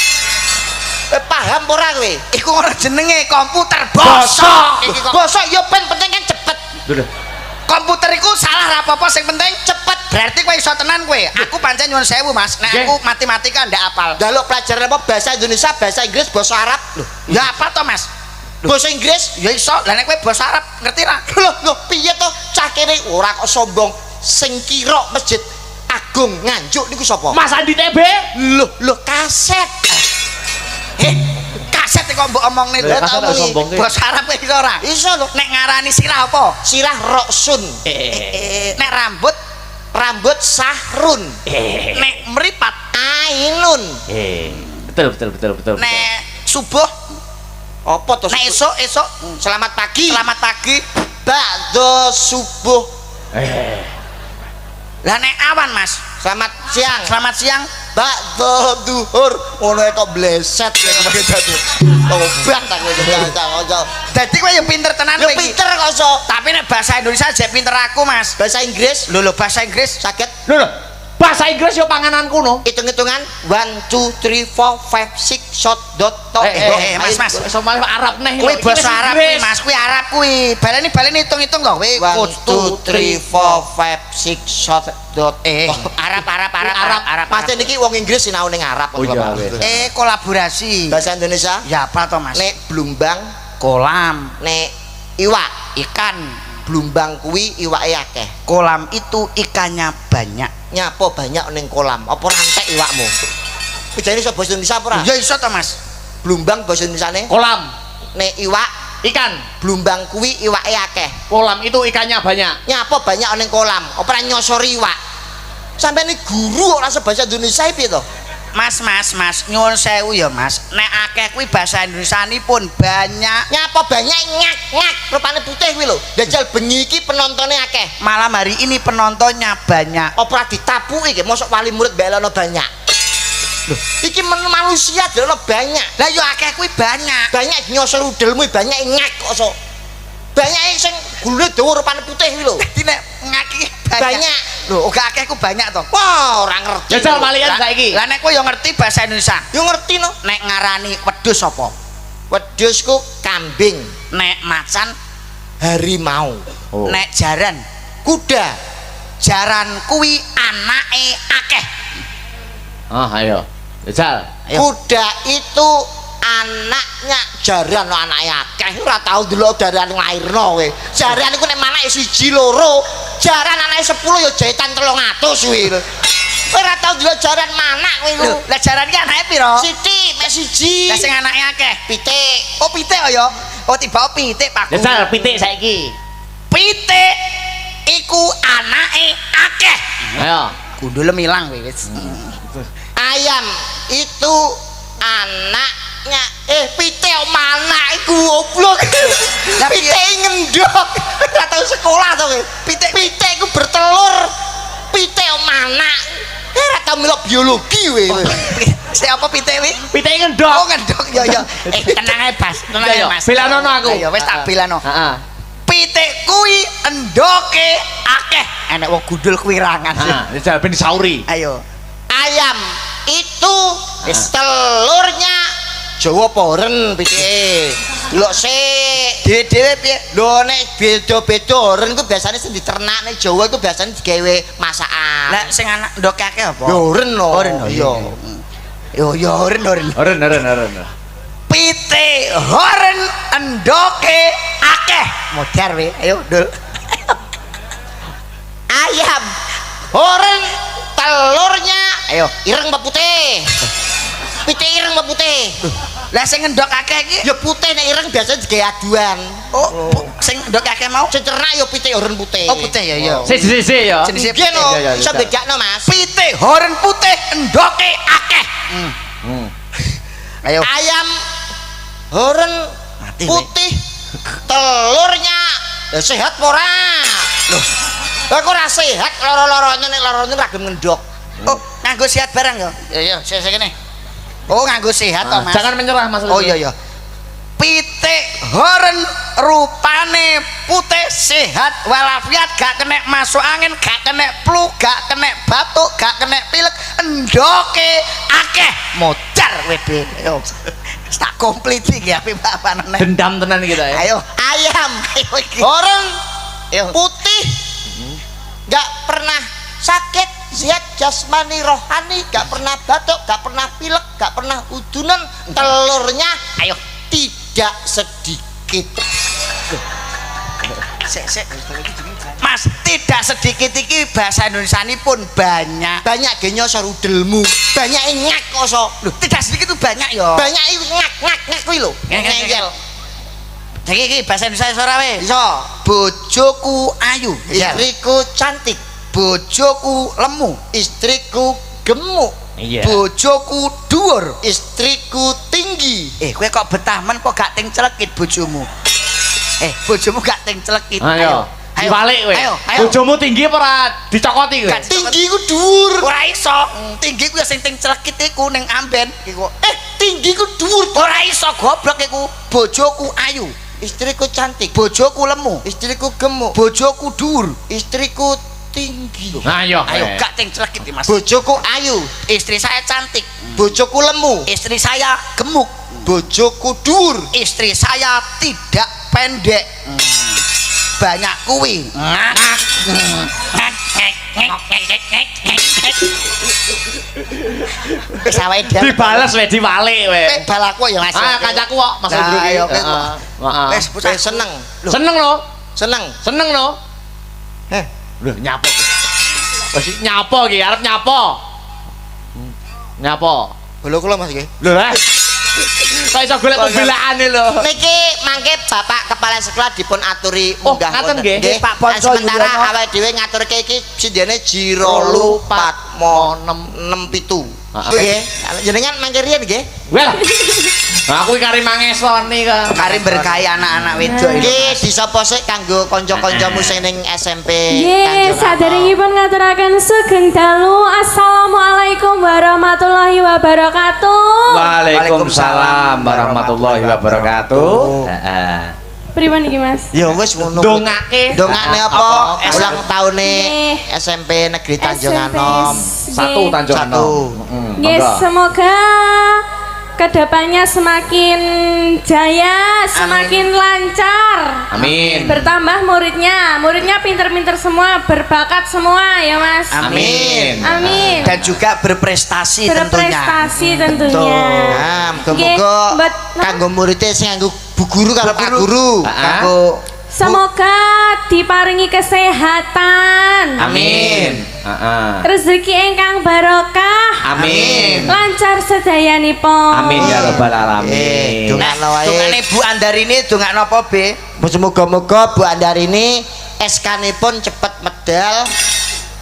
Paham ora kowe? Iku ora jenenge komputer bosok. Bosok yo ben penting kan cepet. Komputer iku salah apa-apa sing penting cepet. Berarti kowe iso tenan kowe. Aku pancen nyuwun sewu, Mas. Nek aku matematika ndak apal. Jaluk pelajaran apa bahasa Indonesia, bahasa Inggris, bahasa Arab. Loh, ya apa to, Mas? Bahasa Inggris ya iso. Lah nek kowe bahasa Arab ngerti ra? Loh, piye to? Cah kene ora kok sombong. Sing kira Masjid Agung Nganjuk niku sapa? Mas Andi TB. Loh, kaset. Kaset kok mbok omongne lho ta omongi. Bahasa Arab iso ora? Iso lho. Nek ngarani sirah apa? Sirah Roksun. Nek rambut Sahrun. Nek meripat Ainun. Betul. Nek subuh apa to? Nek esuk selamat pagi. Selamat pagi. Ba'da subuh. Lah nek awan, Mas. Selamat siang. Selamat siang. Ba'da duhur. Ngono kok bleset ya kemarin jatuh. Tobat aku jangan. Dadi kowe yang pinter tenan kowe. Ya pinter kok so. Tapi nek bahasa Indonesia jek pinter aku, Mas. Bahasa Inggris? Lho bahasa Inggris sakit. Lho. Bahasa Inggris yo panganan kuno. Hitung-hitungan 1 2 3 4 5 6 shot dot to. Mas. Somal Arab neh. Kowe bahasa Arab kuwi, Mas. Kuwi Arab kuwi. Baleni hitung-hitung lho kowe. 1 2 3 4 5 6 shot dot. Arab. Pancen iki wong Inggris sinau ning Arab kok. Kolaborasi. Bahasa Indonesia? Ya apa to, Mas? Nek blumbang kolam. Nek iwak ikan. Blumbang kuwi iwake akeh. Kolam itu ikannya banyak. Nyapa banyak ning kolam? Apa rantek iwakmu? Bejane iso basa Indonesia apa ora? Ya iso to, Mas. Blumbang basa Indonesiane kolam. Nek iwak ikan. Blumbang kuwi iwake akeh. Kolam itu ikannya banyak. Nyapa banyak ning kolam? Apa ora nyosori iwak? Sampeyan iki guru ora bahasa Indonesia piye to? Mas, nyuwun sewu ya, Mas. Nek akeh kuwi bahasa Indonesianipun banyak. Nyapa banyak ngak rupane putih kuwi lho. Dajal bengi iki penontonnya akeh. Malam hari ini penontonnya banyak. Apa ora ditapuki iki mosok wali murid belono banyak. Loh, iki manusia delono banyak. Lah yo akeh kuwi banyak. Banyak nyosor udelmu banyak ngak kok so. Banyak sing gulune dawa rupane putih kuwi lho. Dadi nek ngaki banyak. Lho, gak akeh ku banyak to. Wah, ora ngerti. Jajal malian saiki. Lah nek kowe yo ngerti bahasa Indonesia. Yo ngerti no. Nek ngarani wedhus apa? Wedhus ku kambing. Nek macan harimau. Nek jaran kuda. Jaran kuwi anake akeh. Ayo. Jajal. Kuda itu anaknya jaran anake akeh. Ora tau delok jaran nglairno kowe. Jaran iku nek manake 1 2 jaran anake 10 ya jahitan 300 kuwi. Kowe ora tau ndelok jaran manak kowe iku. Lah jaran ki anake piro? Siti, mek siji. Lah sing anake akeh. Pitik. Oh pitik ya. Oh tiba pitik Pak. Jajal pitik saiki. Pitik iku anake akeh. Ayo. Gundul milang kowe wis. Ayam itu anaknya pitik mana iku goblok. Lah pitik ngendok. Ora tau sekolah to kowe. Pitik iku bertelur. Pitik mana? Ora tau melok biologi kowe. Siapa pitik wi? Pitik ngendok. Oh ngendok ya ya. Tenang ae Bas, tenang ae Mas. Belanono aku. Ayo wis tak belano. Heeh. Pitik kuwi endoke akeh. Enek wong gundul kuwirangan. Heeh, jajal ben disauri. Ayo. Ayam itu telurnya Jawa poren pitike. Lho sik dhewe-dhewe piye? Lho nek beda-beda oren ku biasane sing diternakne Jawa iku biasane digawe masakan. Lah sing anak ndoke akeh apa? Ya oren lho. Oren Iya. Yo yo oren. Oren. Pitik oren endoke akeh. Modar we. Ayo Dul. Ayam oren telurnya Ayo. ireng apa putih? Pitik ireng apa putih? Lah sing ngendok akeh iki Ya putih nek ireng biasanya digawe aduan. oh sing ngendok akeh mau Sing cernak ya pitik oren putih. oh putih ya ya. Sik ya. Jenisnya Nggih no, Ya, ya, iso ya. bedakno Mas. Pitik oren putih endoke akeh. Ayo. Ayam oren Mati, putih telurnya ya sehat apa ora? Loh. Lah kok ora sehat loro-lorone nek lorone ra gelem ngendok. Oh, nganggo sehat barang ya? Ya ya, sik kene. Oh, nganggo sehat toh, Mas. Jangan menyerah Mas. Oh iya ya. Pitik horen rupane putih sehat walafiat gak kena masuk angin gak kena flu gak kena batuk gak kena pilek endoke akeh modar webe yo tak komplit iki api apa nene Dendam tenan kita ya. ayo ayam ayo iki Oren Ayo. putih nggak pernah sakit sehat jasmani rohani gak pernah batuk gak pernah pilek gak pernah udunan telurnya ayo tidak sedikit. sek Mas tidak sedikit iki bahasa Indonesia ini pun banyak Banyak genyo sorudelmu, banyak ngak koso. loh tidak sedikit itu banyak ya Banyak ngak kuwi lho. ngel iki bahasa Indonesia ora we Iso. bojoku ayu Istriku cantik, bojoku lemu istriku gemuk, Iya. bojoku dhuwur istriku tinggi. kowe kok betah men kok gak ting celekit bojomu bojomu gak ting celekit Ayo. Dibalik kowe. ayo Bojomu tinggi apa ora dicokoti kowe? Gak Tinggi ku dhuwur. ora iso tinggi ku ya sing ting celekit iku ning amben iku Tinggi ku dhuwur. ora iso goblok iku bojoku ayu Istriku cantik, bojoku lemu istriku gemuk, bojoku dhuwur istriku tinggi. Ayo. ayo gak ting celekit iki Mas Bojoku ayu, istri saya cantik bojoku lemu, istri saya gemuk bojoku dhuwur. istri saya tidak pendek banyak kuwi wis awake dhewe Dibales we dibalik we. balaku ya Mas Ah, kancaku kok Mas Andrew iki. ayo Heeh. wis bocah Seneng, Seneng lo? seneng. Seneng lo? Lho nyapa. Wis nyapa iki, arep nyapa. Nyapa. Bolo kula Mas nggih. Lho lah. Kok iso golek pembelaane lho. Niki mangke Bapak Kepala Sekolah dipun aturi Oh, munggah ngaten wonten. nggih. Nggih, Pak Bonco sementara Yudhoyono. awake dhewe ngaturke iki sindene Jirolu Patmo 67. Nggih, jenengan mangke riyen nggih. Well. Nah, aku iki kari mangesoni kok. kari berkahi anak-anak wedok ini Nggih, disapa sik kanggo kanca-kancamu sing ning SMP. Ye, saderengipun ngaturaken sugeng dalu. Assalamualaikum warahmatullahi wabarakatuh. Waalaikumsalam warahmatullahi wabarakatuh. Heeh. Pripun iki, Mas? Ya wis ngono. Dongake. Dongane apa? Apa? Ulang taune Nggih. SMP Negeri Tanjung SMP. Anom. Satu Tanjung Satu. Anom. Nggih, semoga kedepannya semakin jaya, semakin lancar. Amin. Bertambah muridnya pinter-pinter semua, berbakat semua ya Mas. Amin. Amin. dan juga berprestasi tentunya Berprestasi tentunya. Nah, Nggih, muga-muga mbet- kanggo muridé sing nganggo bu guru karo Pak Guru. kanggo Semoga diparingi kesehatan. Amin. Rezeki ingkang barokah. Amin. Lancar sedayanipun. Amin ya rabbal alamin. Dongakno wae. Dongane Bu Andarini dongakno apa, Be? Muga-muga Bu Andarini SK-nipun cepet medal.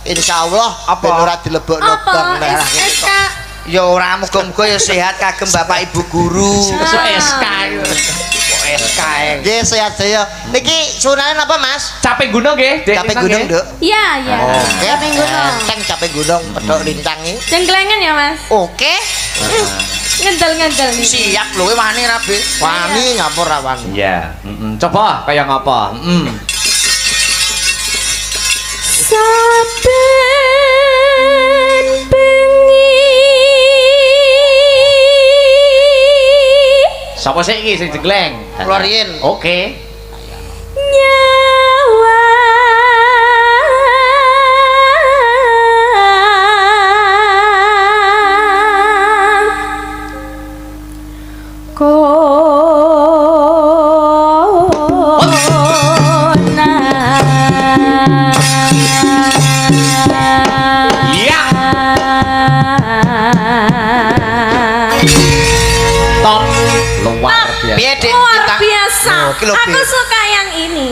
Insyaallah ben ora dilebokno bang merah SK. Ya ora muga-muga ya sehat kagem Bapak Ibu guru. So SK. Kok SK. Nggih sehat saya. Niki sunane apa Mas? Capek gunung nggih, Dek. Capek gunung, Nduk. Iya, iya. Capek gunung. Teng capek gunung pedhok rintangi. Jengklengan ya, Mas? Oke. Ngendel-ngendel nih. Siap lho wani ra, Be. Wani ngapur ra wani. Iya, coba kaya ngapa? Saben bengi. Sapa sih iki sing jegleng? Kula riyin. Oke. Nyawa Iya. Top luar biasa. Piye, Dik? luar biasa. Oh, ki lho, Aku Bi. suka yang ini.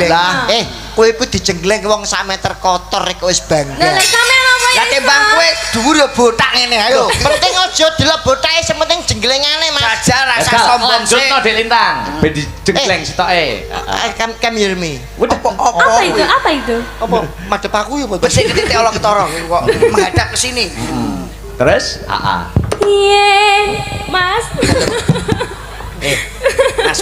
Lah, kowe iku dijenggleng wong sak meter kotor rek wis bangga. Lah lek sampean apa Lah timbang kowe dhuwur ya botak ngene ae lho. Penting aja delok botake, sing penting jengglengane Mas. Jajal rasa Egal, sombong lanjut sih. no Dek Lintang. Ben dijegleng sitoke. Come hear me. Apa itu? Apa itu? Apa madhep aku ya, Bos? Besik ketik Allah ketara kok menghadap ke sini. Terus? Yen, Mas.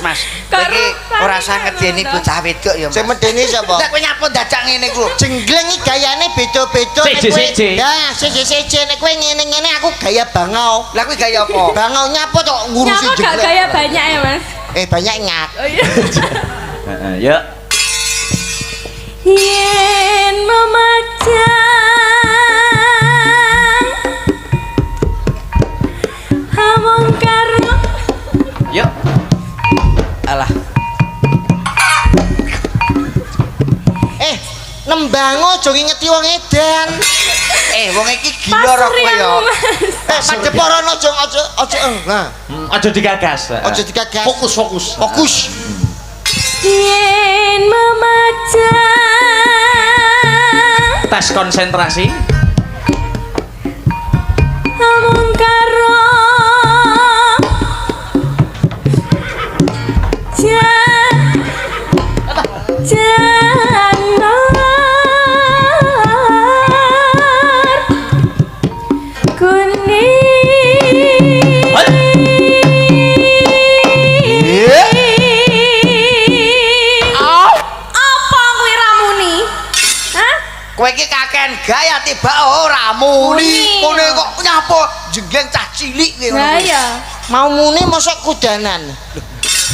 Mas. Karo Iki ora usah karo ngedeni karo. bocah wedok ya. Sing medeni sapa? Lah kowe nyapa dadak ngene ku. Jengleng iki gayane beda-beda. nek kowe- Siji-siji. Ya, siji-siji nek kowe ngene-ngene aku gaya bangau. Lah kowe gaya apa? Bangau nyapa tok ngurusi Nyapa gak jengleng. gaya banyak ya, Mas? Banyak nyak. Oh iya. Ya. Yen memajang hamong karo Yuk. Alah. Nembango aja ngingeti wong edan. Wong iki gila ora kowe ya. Madhep ora aja. Nah, Aja digagas. aja digagas. Fokus. Fokus. yen memajang Tes konsentrasi. hamong karo janar kuning. Apa kuwi ramuni? Hah? Kowe iki kakean gaya tiba ora muni. Kono kok nyapa jengleng cah cilik kowe ngono. Lah iya. Mau muni mosok kudanan.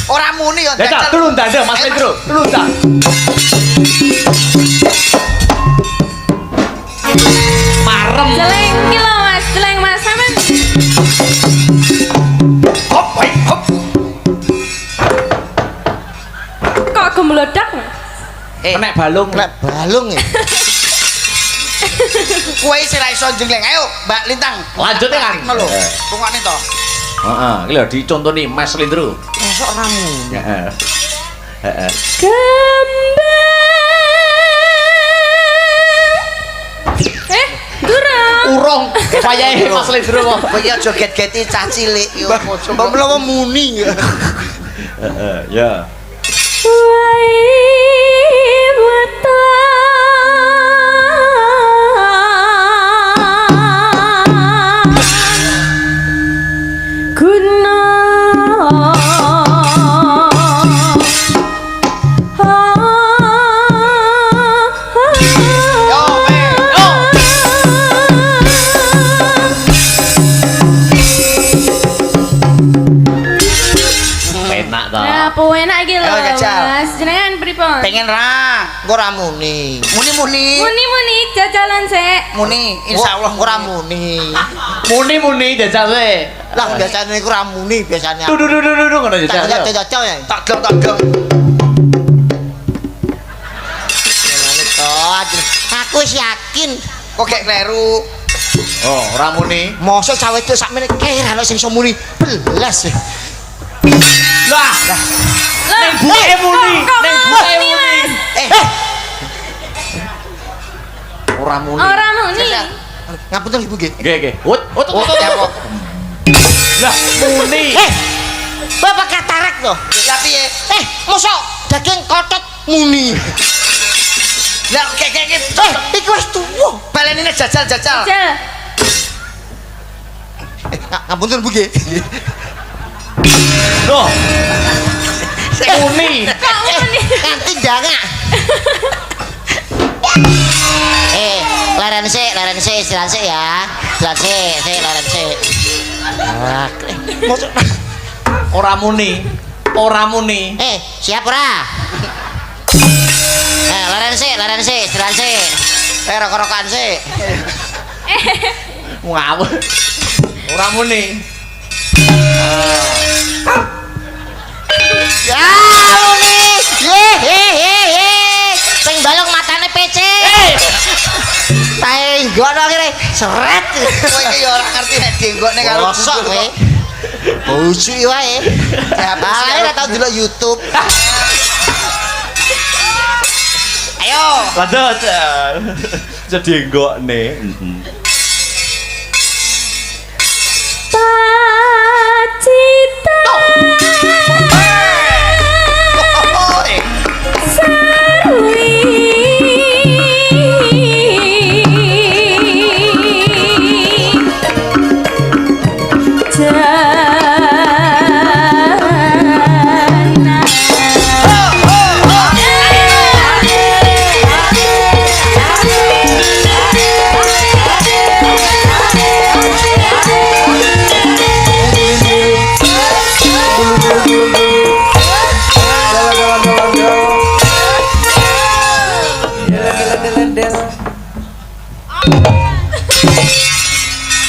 Ora muni ya Dadah, turun tanda Mas Pedro. Turun ta. Marem. Jeleng iki lho Mas, jeleng Mas sampean. Hop, hop. Kok gemblodak? Nek balung. Nek balung ya. Kowe sing ra iso jengleng. Ayo, Mbak Lintang. Lanjut ya kan. Ngono lho. Rungokne to. Heeh, iki lho dicontoni Mas Lindro. Mosok ora muni. Heeh. Heeh. Durung. Urung wayahe Mas Lindro kok. Kowe ya joget-geti cah cilik yo. Mbak mlawa muni. Heeh, ya. Penak ta. Nah, apa enak iki lho, Ayo, jajal. Mas. Jenengan pripun? Pengen ra. Engko ora muni. Muni-muni. Muni-muni jajalan sik. Muni, insyaallah ora muni. Muni jajal we. Lah biasane iku ora muni biasane. Dudu ngono jajal. Cocok ya. Tak dong. Aku wis yakin kok gek kleru. Oh, ora muni. Mosok cawe itu sakmene kira ana sing iso muni belas. Lah. Ning buke muni, ning buke muni. Ora muni. Ora muni. Ngapunten Ibu nggih. Nggih. Ut. Lah, muni. Bapak katarak loh. Lah piye? Mosok daging kotot muni. Lah kek Iku wis tuwa. balenine jajal. Jal. Ngapunten Bu nggih. Loh. Muni. Nganti ndangak. Leren sik, istirahat sik ya. Istirahat sik, leren sik. Mosok Ora muni. siap ora? Leren sik, istirahat sik. Rokok-rokokan sik. Ngawur. Ora muni. Ya, muni. Sing balung matane PC. Tae nggono kene seret. Kowe iki ya ora ngerti nek dienggokne karo Mosok kowe. Busuk wae. Ae ora tau delok YouTube. Ayo. Lanjut. Jadi enggokne. Pacita.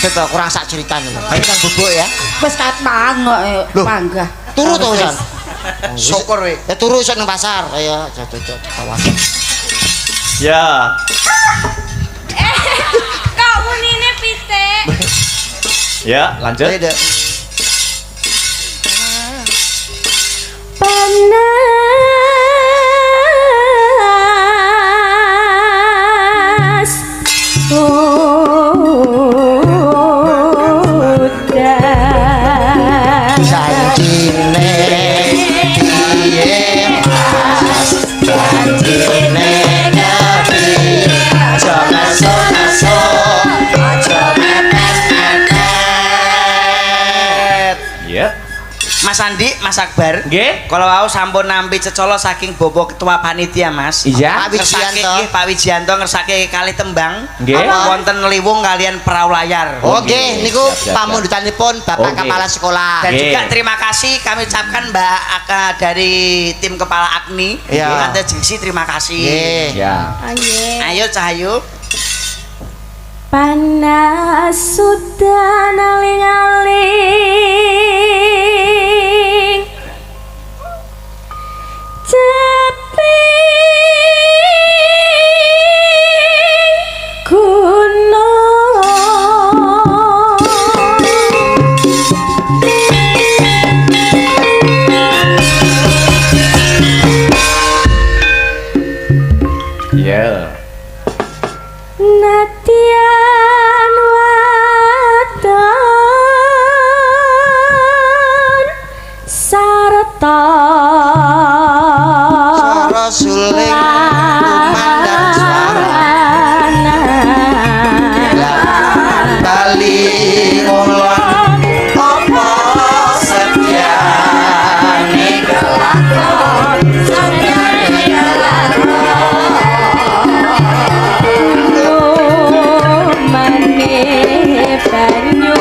Betul, kurang sak ceritan lho. Ayo Kang Bubuk ya. Wis katang kok panggah. Turu to wisan. Syukur we. Ya turu iso nang pasar. Ayo cocok awas. Ya. Kok munine pitik? Ya, lanjut. Ayo Dek. Panas. Janjine piye Mas, janjine kepiye, aja ngaso-ngaso, aja mepet-mepet. Ya. Mas Andi, Mas Akbar. Nggih. Kalau mau sampun nampi cecolo saking bobo ketua panitia, Mas. Iya. Pak Wijianto. Nggih, Pak Wijianto ngersake kali tembang. Nggih. Wonten liwung kalian perahu layar. Oke, niku Siap. pamundutanipun Bapak Oke. Kepala Sekolah. Dan Nggih. juga terima kasih kami ucapkan Mbak Aka dari tim Kepala Agni. Iya. Tante Jingsi terima kasih. Nggih. Ya. Ayo Cahayu. Panas sudah aling-aling Ceping gunung Ya. Natian waton sarta Sara suling kumandang suara Bali ngulon apa setiane kelakon setiane mane banyu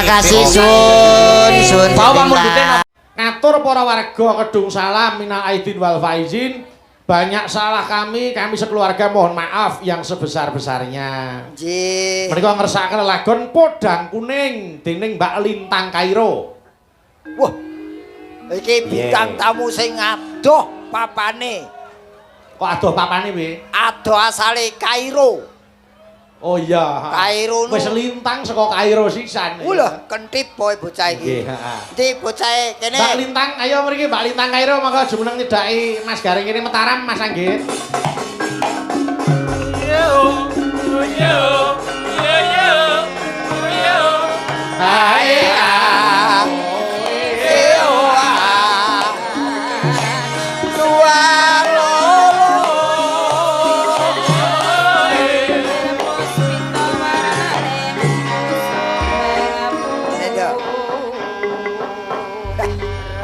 kasih sun. Bawa mundute ngatur para warga Kedung Salam minal aidin wal faizin. Banyak salah kami sekeluarga mohon maaf yang sebesar-besarnya. Nggih. Menika ngersakaken lagon Podang Kuning dening Mbak Lintang Kairo. Wah. Iki bintang tamu sing adoh papane. Kok adoh papane piye? Adoh asale Kairo. Oh iya. Kairo wis lintang saka Kairo sisan. Lho, kentip boy bocah iki. Nggih, heeh. Ndi bocah kene. Mbak Lintang, ayo mriki Mbak Lintang Kairo monggo jumeneng nidaki Mas Garing kene Mataram Mas Anggit.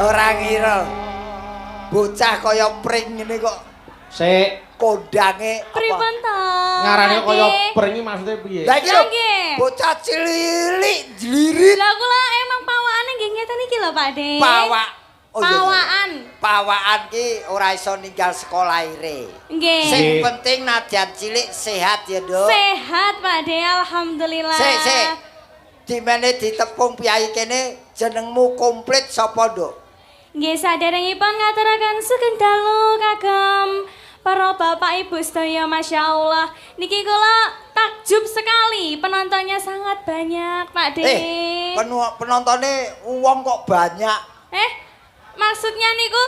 Ora ngira bocah kaya pring ngene kok Sik kondange Pripun to? ngarane kaya pring iki maksude piye? Lah iki lho bocah cilik jlirit Lah kula emang pawakane nggih ngeten iki lho Pak De. pawak Pawakan. Pawakan ki ora iso ninggal sekolah ire. Nggih. Sing penting nadyan cilik sehat ya, Dok. Sehat Pak De, alhamdulillah. Sik. Dimene ditepung piyai kene jenengmu komplit sapa, Dok? Nggih saderengipun ngaturaken sugeng dalu kagem para bapak ibu sedaya Masya Allah. Niki kula takjub sekali penontonnya sangat banyak Pak De. Penontonnya uang kok banyak. Maksudnya niku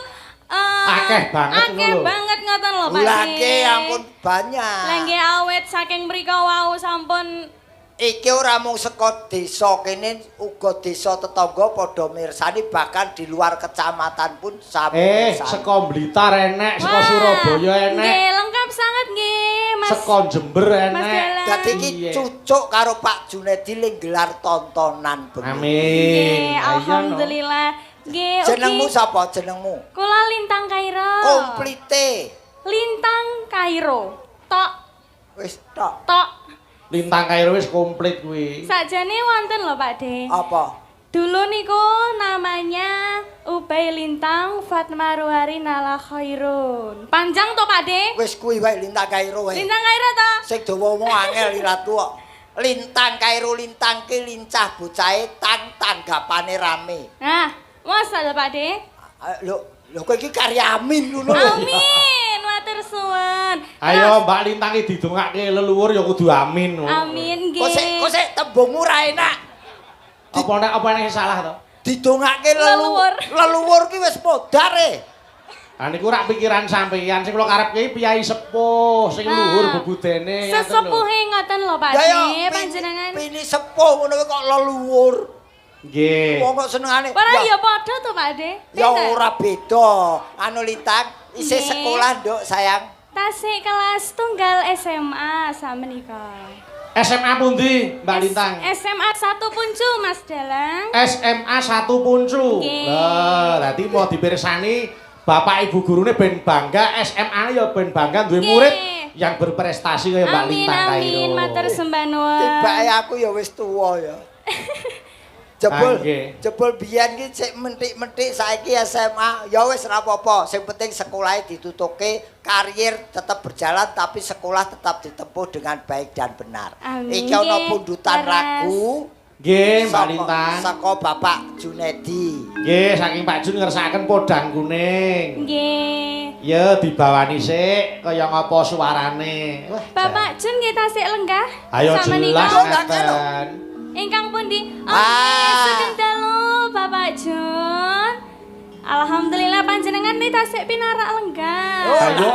Akeh banget akeh lho. banget ngoten lho Pak De. Lagi ampun banyak. Lah nggih awet saking mrika wau sampun Iki ora mung saka desa kene uga desa tetangga padha mirsani bahkan di luar kecamatan pun sampe saka Blitar enek, saka Surabaya enek. Nggih, lengkap sangat nggih, Mas. Saka Jember enek. Dadi iki cucuk karo Pak Junedi ling gelar tontonan bengi. Amin. Nggih, alhamdulillah. Nggih, Jenengmu sapa jenengmu? Kula Lintang Kairo. Komplite. Lintang Kairo. Tok. Wis tok. Tok. Lintang Kairo wis komplit kuwi. Sakjane wonten lho Pak De. Apa? Dulu niku namanya Ubay Lintang Fatmaruhari Nala Khairun. Panjang to Pak De? Wis kuwi wae Lintang Kairo wae. Lintang Kairo to? Sing dawa omong angel iratu kok. Lintang Kairo lintang ki lincah bocahe tanggapane rame. Nah, masa lho Pak De? Lho kowe iki karya Amin ngono lho. Amin, matur suwun. Ayo Mbak Lintang iki didongake leluhur ya kudu amin. Amin nggih. Kok sik tembungmu ra enak. Apa nek salah to? Didongake Leluhur. Leluhur ki wis modar e. Ah niku rak pikiran sampeyan sing kula karepke piyai sepuh sing luhur bebudene. Sesepuhe ngoten lho Pak De, panjenengan. Pini sepuh ngono kok leluhur. Nggih. Wong kok senengane. Ora ya padha to Pak De. Ya ora beda. Anu Lintang isih Nggih. sekolah, Nduk, sayang. Tasik kelas tunggal SMA samenika. SMA pundi Mbak Lintang? SMA 1 Puncu Mas Dalang. SMA 1 Puncu. Nggih. Lah, dadi mau dipirsani Bapak Ibu gurune ben bangga, SMA-ne ya ben bangga duwe murid yang berprestasi kaya Mbak Lintang Kairo. Amin, matur sembah nuwun. Tibake aku ya wis tuwa ya. Jebul biyen ki sik mentik-mentik saiki SMA ya wis ora apa-apa, sing penting sekolahe ditutuke, karier tetap berjalan tapi sekolah tetap ditempuh dengan baik dan benar. Iki ana pundutan lagu. Nggih, Mbak Lintang. Saka Bapak Junedi. Nggih, saking Pak Jun ngersakaken Podang Kuning. Nggih. Ya dibawani sik kaya ngapa suarane. Bapak Jun nggih tasik lenggah. Ayo jelas ngeten. Ingkang pundi? Sugeng dalu Bapak Jun. Alhamdulillah panjenengan nih tasik pinarak lenggah. Ayo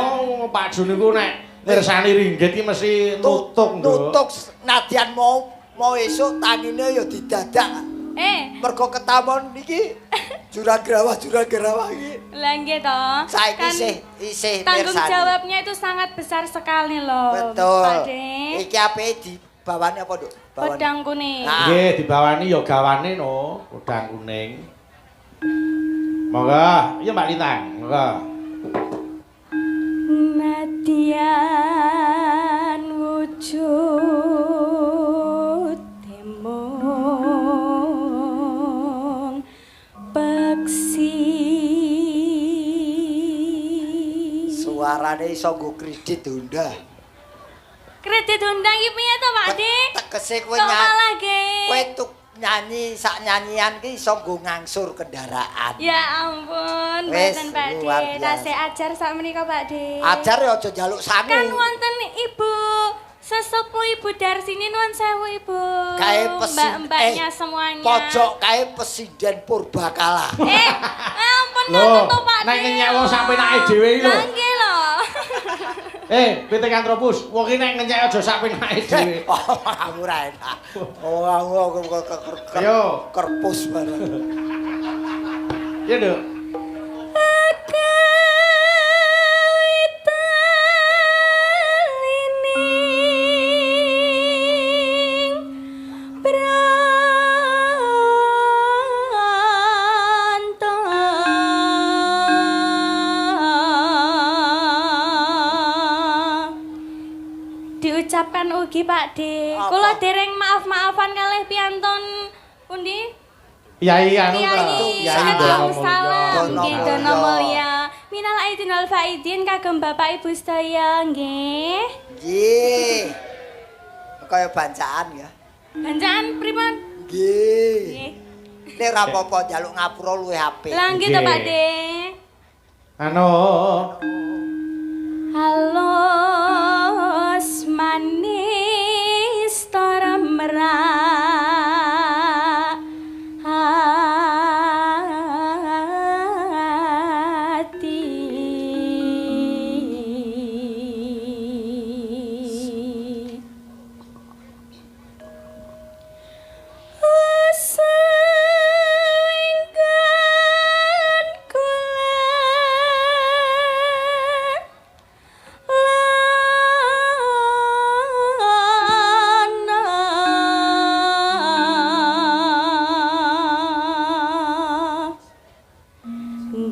Pak Jun niku nek mirsani ringgit iki mesti nutuk, Nduk. Nutuk nadyan mau esuk tangine ya didadak. Mergo ketamon iki juragrawa iki. Lah nggih to. Saiki isih tanggung mirsani. jawabnya itu sangat besar sekali loh. Betul. Pak De. Iki apike dibawani apa, Nduk? Podang Kuning. Nggih, dibawani ya gawane no, Podang Kuning. Monggo, iya Mbak Lintang, monggo. Nadyan wujud temu Suarane iso nggo kredit Honda. Kredit Honda iki piye to, Pak De? Tegese kowe Kok malah ge? Kowe tuk nyanyi sak nyanyian ki iso nggo ngangsur kendaraan. Ya ampun, Wes, mboten Pak luar De. biasa. Tasih ajar sak menika Pak De. Ajar ya aja njaluk sangu. Kan wonten Ibu sesepuh Ibu Darsini nuwun sewu Ibu. Kae Mbak-mbaknya semuanya. Pojok kae Presiden Purbakala. Ampun ngoten to Pak De. Nek ngenyek wong sampe nake dhewe iki lho. Lah nggih lho. Pitengantropus, wong iki nek ngenyek aja sak penake dhewe. Oh, kamu ra enak. Oh, kamu kerpus bareng. Ya, Nduk. Diucapkan ugi Pak De. Kula dereng maaf-maafan kalih piyantun pundi? Yai anu Kiai Salam salam nggih Dono Mulya. Minal aidin wal faidin kagem Bapak Ibu sedaya nggih. Nggih. Kaya bancaan ya. Bancaan pripun? Nggih. Nggih. Nek ra apa-apa njaluk ngapura luwih apik. Lah nggih to Pak De. Anu Halus manis toramra hati Usengkan kula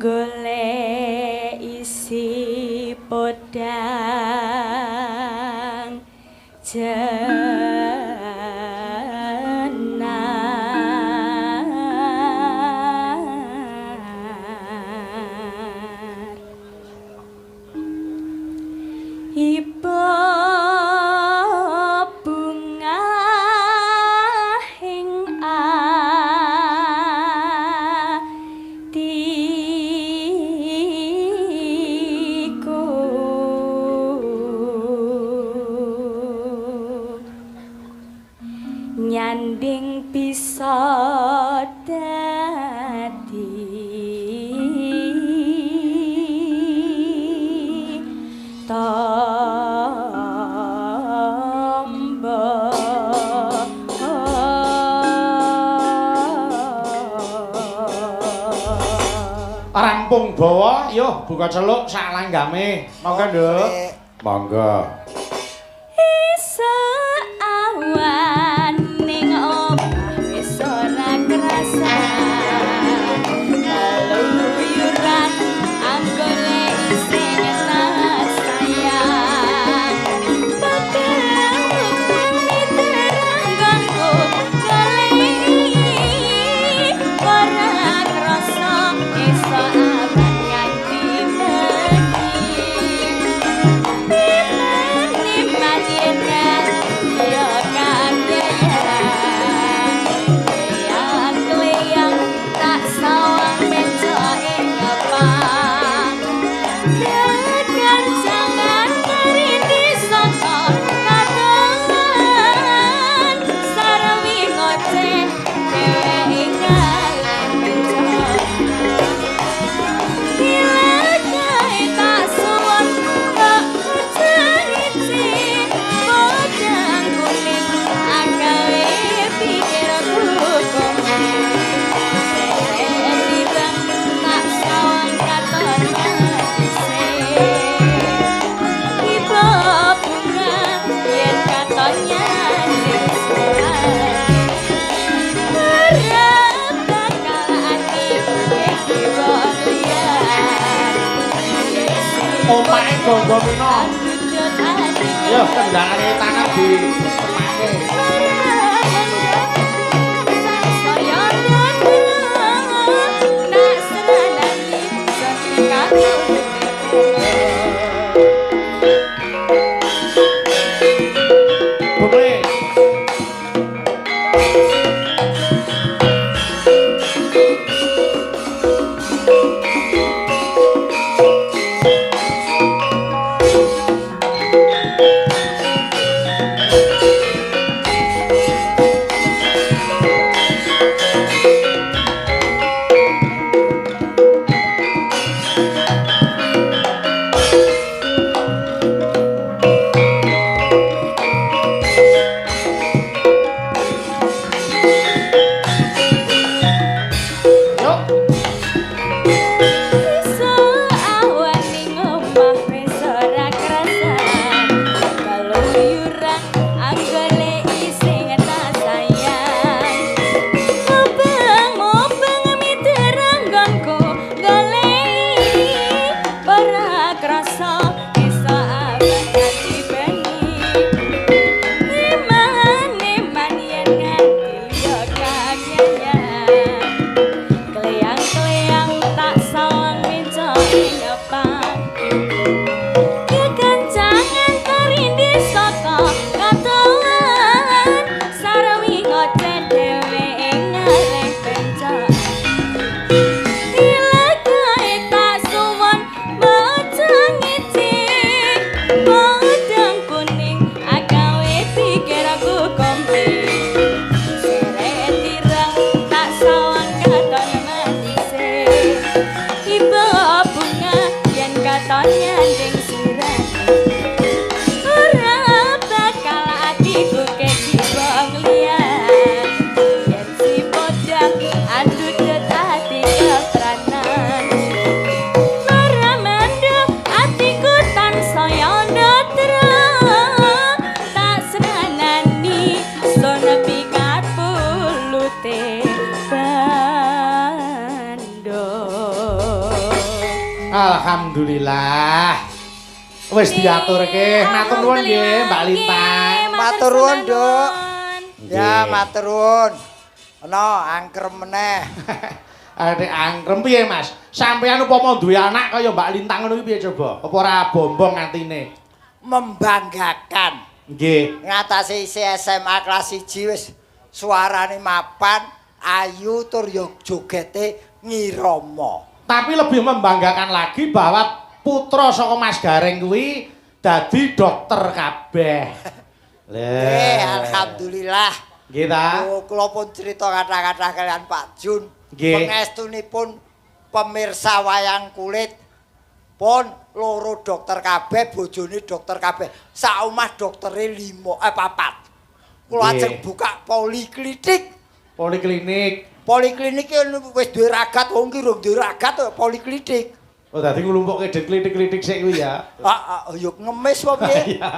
golek isi podang jenar iba bunga ing atiku nyanding bisa dadi tombo rampung bawa, yo buka celuk sak langgame. Monggo, Nduk. Monggo. iso awan ning omah wis ora krasa kaluyuran anggone isih nyentak sayang bakal miteranggonku kali ora krasa iso awan nganti Omahe Gonggo Mino. Yo kendangane tangan di temake. Bumi. Iso awan ning omah wis ora krasa. Kaluyuran anggone ising tak sayang. Mobeng miteranggonku goleki ora krasa iso awan ati beni. Iman yen ngati yo kagayaan. Kleang-kleang tak sawang meja nyepang. Kekancangan terindi saka katolan. Sarawi ngoceh dhewe ngalih pencak. Ilagae tak suwon bocah ngicik. Bodang kuning agawe pikir aku komplit. Seret tirang tak sawang katon manise. Iba bunga yen katon nyanding surat. Ora bakal atiku kecibong liyan. Yen si bodang adut ati kepranan. Ora mandeg atiku tansaya ndatra. Tak senanani sono pikat pulute bandung. Alhamdulillah. Wis diaturke. Matur nuwun nggih, Mbak Lintang. Matur nuwun, Dok. Nggih. Ya, matur nuwun. Ana angkrem meneh. Nek angkrem piye, Mas? Sampeyan upama duwe anak kaya Mbak Lintang ngono iki piye coba? Apa ora bombong atine? Membanggakan. Nggih. Ngatasi isi SMA kelas 1 wis suarane mapan, ayu tur yo jogete ngirama. Tapi lebih membanggakan lagi bahwa putra saka Mas Gareng kuwi dadi dokter kabeh. Alhamdulillah. Nggih ta? Kula pun cerita kata-kata kalian Pak Jun. Nggih. Pangestunipun pemirsa wayang kulit pun loro dokter kabeh, bojone dokter kabeh. Sak omah doktere 4. Kula Nggih. ajeng buka poliklinik. Poliklinik. Poliklinik ki wis duwe ragat, wong ki rung duwe ragat kok poliklinik. Oh dadi nglumpukke klinik-klinik sik kuwi ya. Yo ngemis apa piye? Iya.